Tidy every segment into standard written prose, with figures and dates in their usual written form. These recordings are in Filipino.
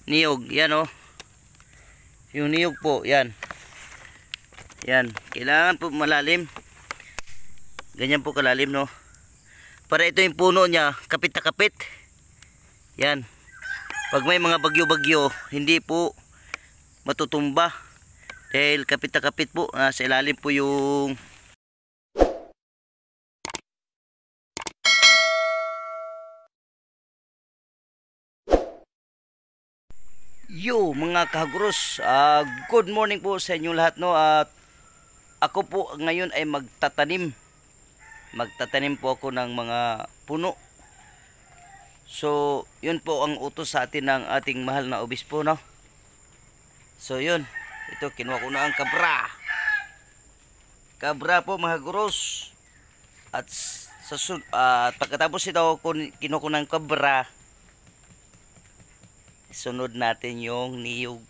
niyog. Yan oh. Yung niyog po, yan. Yan, kailangan po malalim. Ganyan po kalalim, no? Para ito yung puno niya, kapit na kapit. Yan. Pag may mga bagyo-bagyo, hindi po matutumba. Dahil kapit na kapit po, sa ilalim po yung mga kahaguros, good morning po sa inyo lahat, no? At ako po ngayon ay magtatanim po ako ng mga puno. So yun po ang utos sa atin ng ating mahal na obispo, no? So yun, ito kinuha ko na ang kabra po mga guros. At pagkatapos ito kinuha ko ng kabra, sunod natin yung niyog.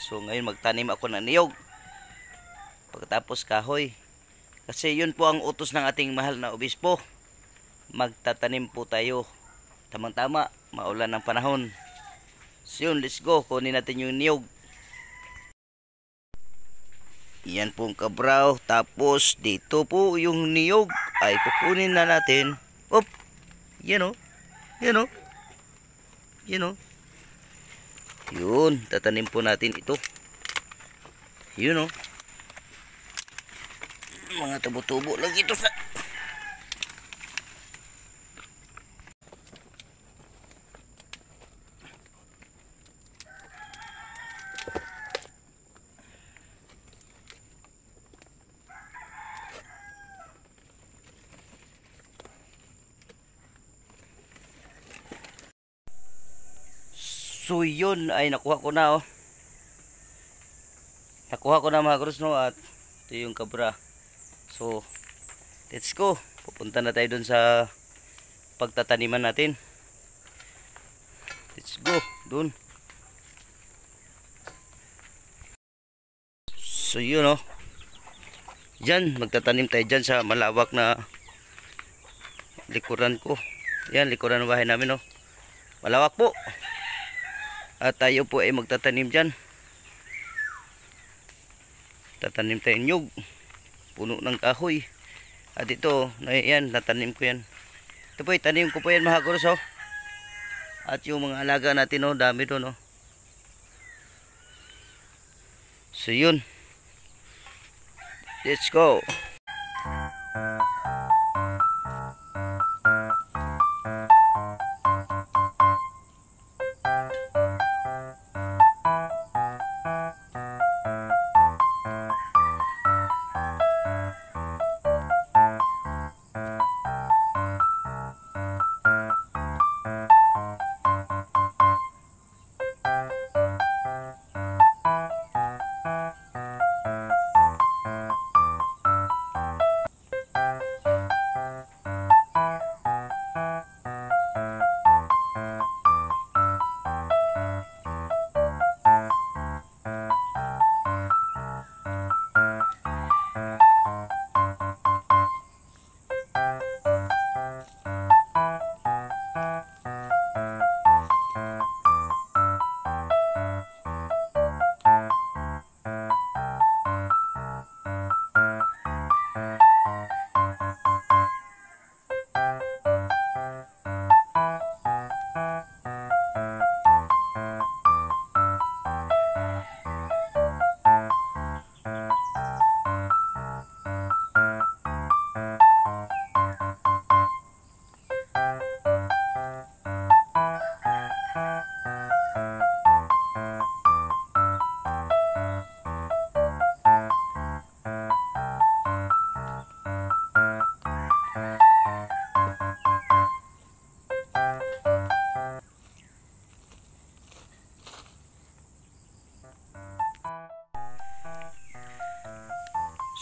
So ngayon magtanim ako ng niyog, pagkatapos kahoy. Kasi yun po ang utos ng ating mahal na obispo. Magtatanim po tayo. Tamang-tama, maulan ng panahon. So yun, let's go. Kunin natin yung niyog. Yan po ang kabraw. Tapos dito po yung niyog ay kukunin na natin. Op! Yan o. Yan o. Yan o. Yun, tatanim po natin ito. Yun o. Mga tubo-tubo lang ito sa... So yun ay nakuha ko na oh. Nakuha ko na mga guros, no? At ito yung kabra. So let's go. Pupunta na tayo dun sa pagtataniman natin. Let's go dun. So yun oh. Diyan magtatanim tayo dyan sa malawak na likuran ko. Yan, likuran ng bahay namin oh. Malawak po. At tayo po ay magtatanim dyan. Tatanim tayo nyug, puno ng kahoy. At ito, yan, natanim ko yan. Ito po, itanim ko po yan mga guros oh. At yung mga alaga natin oh, dami doon oh. So yun, let's go.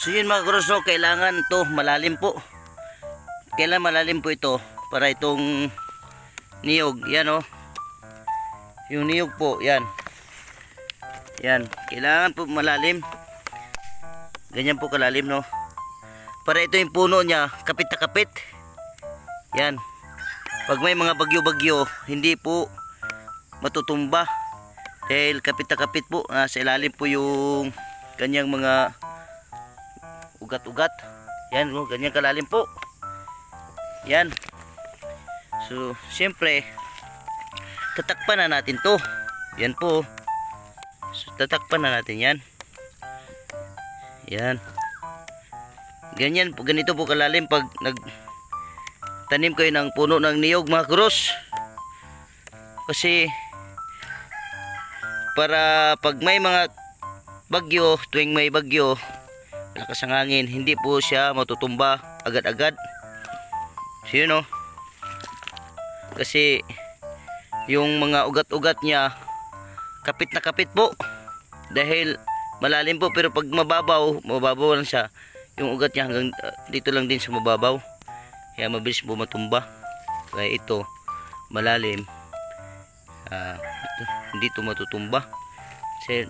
So yun mga guros, no, kailangan to malalim po. Kailangan malalim po ito para itong niyog, yan oh. Yung niyog po, yan. Yan, kailangan po malalim. Ganyan po kalalim, no. Para ito yung puno niya, kapit na kapit. Yan. Pag may mga bagyo-bagyo, hindi po matutumba. Dahil kapit na kapit po, sa ilalim po yung kanyang mga ugat-ugat. Yan, ganyan kalalim po. Yan. So, siyempre, tatakpan na natin to. Yan po. So, tatakpan na natin yan. Yan. Ganyan po, ganito po kalalim pag nagtanim kayo ng puno ng niyog, mga kuros. Kasi para pag may mga bagyo, tuwing may bagyo, malakas ang hangin, hindi po siya matutumba agad-agad. So yun o. Kasi yung mga ugat-ugat niya kapit na kapit po. Dahil malalim po, pero pag mababaw lang siya. Yung ugat niya hanggang dito lang din sa mababaw. Kaya mabilis po matumba. Kaya ito malalim. Hindi ito matutumba. Kasi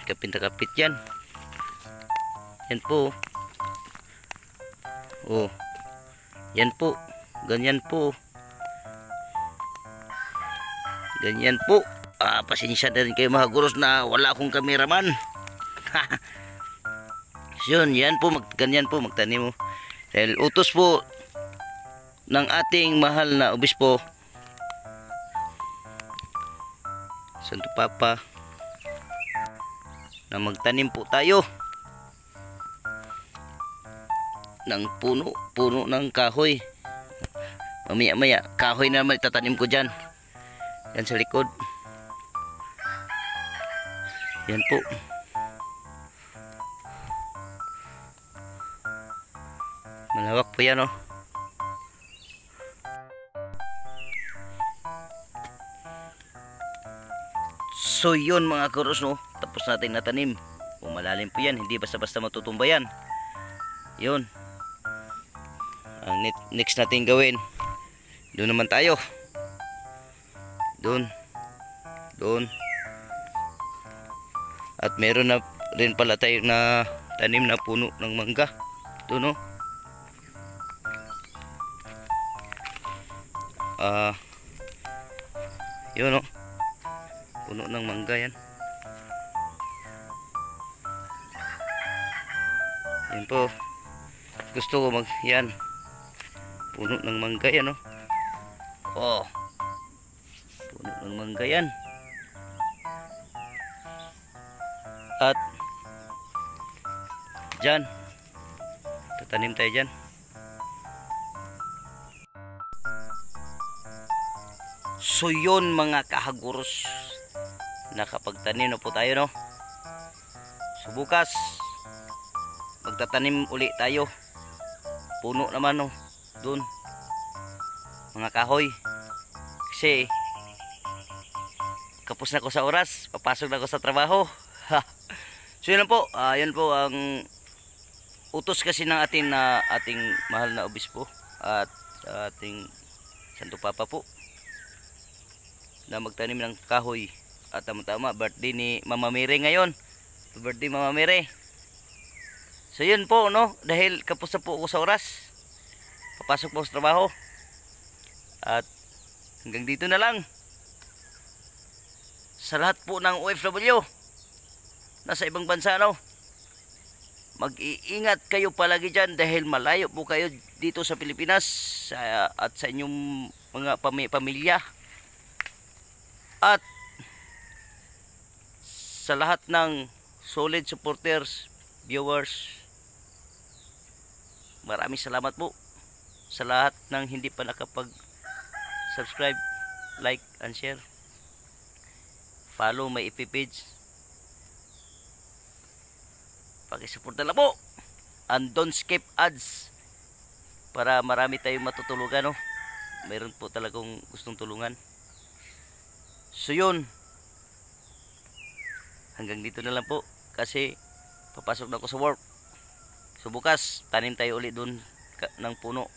kapit na kapit yan. Yan po. Oh. Yan po. Ganyan po. Ganyan po. Pasensya na rin kayo mga guros na wala akong kameraman. Yun, yan po, ganyan po magtanim mo. Dahil utos po ng ating mahal na obispo, Santo Papa, na magtanim po tayo ng puno ng kahoy. Mamaya kahoy na naman itatanim ko dyan. Yan sa likod. Yan po. Malawak po yan, oh. So yun mga kuros, no, tapos natin natanim. Malalim po yan, hindi basta-basta matutumba yan. Yun. Ang next natin gawin, doon naman tayo. Doon. At meron na rin pala tayo na tanim na puno ng mangga. Doon, no. Yun, no. Puno ng mangga yan. Yan po. Gusto ko yan. Puno ng mangga yan, no. Oh. Puno ng mangga yan. At dyan, tatanim tayo dyan. So yun mga kahaguros, nakapagtanim na po tayo, no. So bukas magtatanim uli tayo. Puno naman, no, dun mga kahoy. Kasi kapos na ko sa oras, papasok na ako sa trabaho. So yun po, yun po ang utos kasi ng ating mahal na obispo at ating Santo Papa po, na magtanim ng kahoy. At tama-tama, birthday ni Mama Mire ngayon. Birthday Mama Mire. So yun po, no, dahil kapos na po ako sa oras, papasok po sa trabaho. At hanggang dito na lang. Sa lahat po ng OFW nasa ibang bansa, no, mag-iingat kayo palagi dyan dahil malayo po kayo dito sa Pilipinas at sa inyong mga pamilya. At sa lahat ng solid supporters, viewers, maraming salamat po. Sa lahat ng hindi pa nakapag-subscribe, like and share, follow my FB page, pakisupport na lang po, and don't skip ads para marami tayong matutulungan, no. Mayroon po talagang gustong tulungan. So yun, hanggang dito na lang po kasi papasok na ako sa work. So bukas tanim tayo ulit dun ng puno.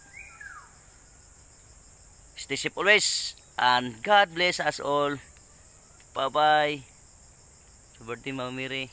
Stay safe always and God bless us all. Bye bye. Sa birthday Mama Mire.